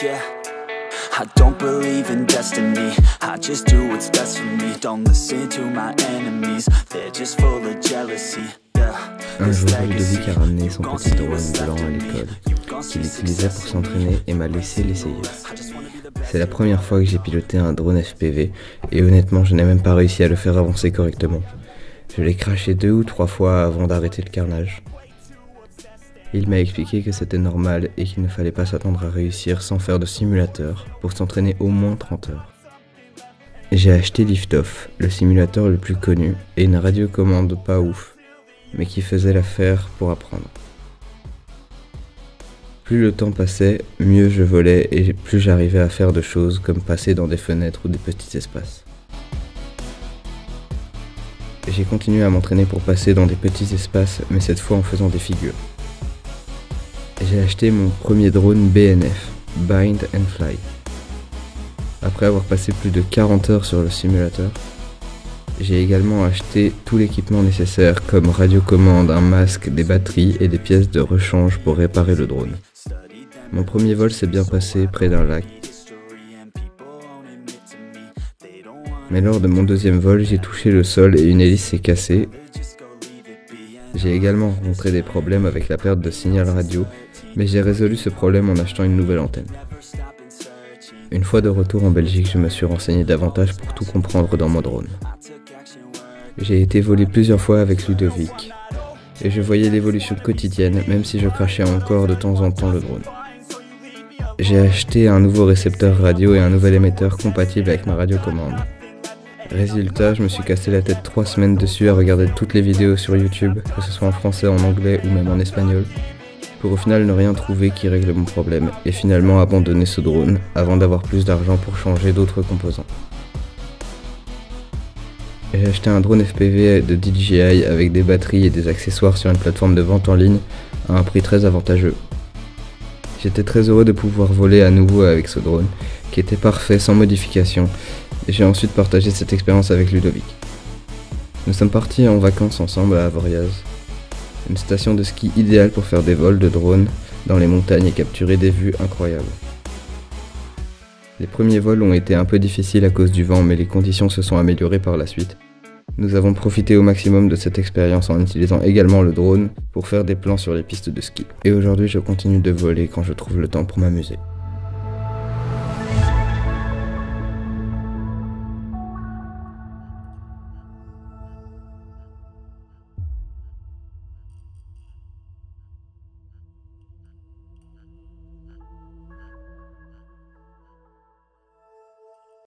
yeah. I don't believe in destiny, I just do what's best for me. Don't listen to my enemies, they're just full of jealousy, yeah. Un jour, Ludovic a ramené son petit drone blanc à l'école, qu'il utilisait pour s'entraîner et m'a laissé l'essayer. C'est la première fois que j'ai piloté un drone FPV, et honnêtement, je n'ai même pas réussi à le faire avancer correctement. Je l'ai crashé 2 ou 3 fois avant d'arrêter le carnage. Il m'a expliqué que c'était normal et qu'il ne fallait pas s'attendre à réussir sans faire de simulateur pour s'entraîner au moins 30 heures. J'ai acheté Liftoff, le simulateur le plus connu, et une radiocommande pas ouf, mais qui faisait l'affaire pour apprendre. Plus le temps passait, mieux je volais et plus j'arrivais à faire de choses comme passer dans des fenêtres ou des petits espaces. J'ai continué à m'entraîner pour passer dans des petits espaces, mais cette fois en faisant des figures. J'ai acheté mon premier drone BNF, Bind and Fly. Après avoir passé plus de 40 heures sur le simulateur, j'ai également acheté tout l'équipement nécessaire comme radiocommande, un masque, des batteries et des pièces de rechange pour réparer le drone. Mon premier vol s'est bien passé près d'un lac. Mais lors de mon deuxième vol, j'ai touché le sol et une hélice s'est cassée. J'ai également rencontré des problèmes avec la perte de signal radio, mais j'ai résolu ce problème en achetant une nouvelle antenne. Une fois de retour en Belgique, je me suis renseigné davantage pour tout comprendre dans mon drone. J'ai été volé plusieurs fois avec Ludovic, et je voyais l'évolution quotidienne, même si je crachais encore de temps en temps le drone. J'ai acheté un nouveau récepteur radio et un nouvel émetteur compatible avec ma radiocommande. Résultat, je me suis cassé la tête 3 semaines dessus à regarder toutes les vidéos sur YouTube, que ce soit en français, en anglais ou même en espagnol, pour au final ne rien trouver qui règle mon problème, et finalement abandonner ce drone, avant d'avoir plus d'argent pour changer d'autres composants. J'ai acheté un drone FPV de DJI avec des batteries et des accessoires sur une plateforme de vente en ligne, à un prix très avantageux. J'étais très heureux de pouvoir voler à nouveau avec ce drone, qui était parfait, sans modification, et j'ai ensuite partagé cette expérience avec Ludovic. Nous sommes partis en vacances ensemble à Avoriaz, une station de ski idéale pour faire des vols de drone dans les montagnes et capturer des vues incroyables. Les premiers vols ont été un peu difficiles à cause du vent, mais les conditions se sont améliorées par la suite. Nous avons profité au maximum de cette expérience en utilisant également le drone pour faire des plans sur les pistes de ski. Et aujourd'hui, je continue de voler quand je trouve le temps pour m'amuser.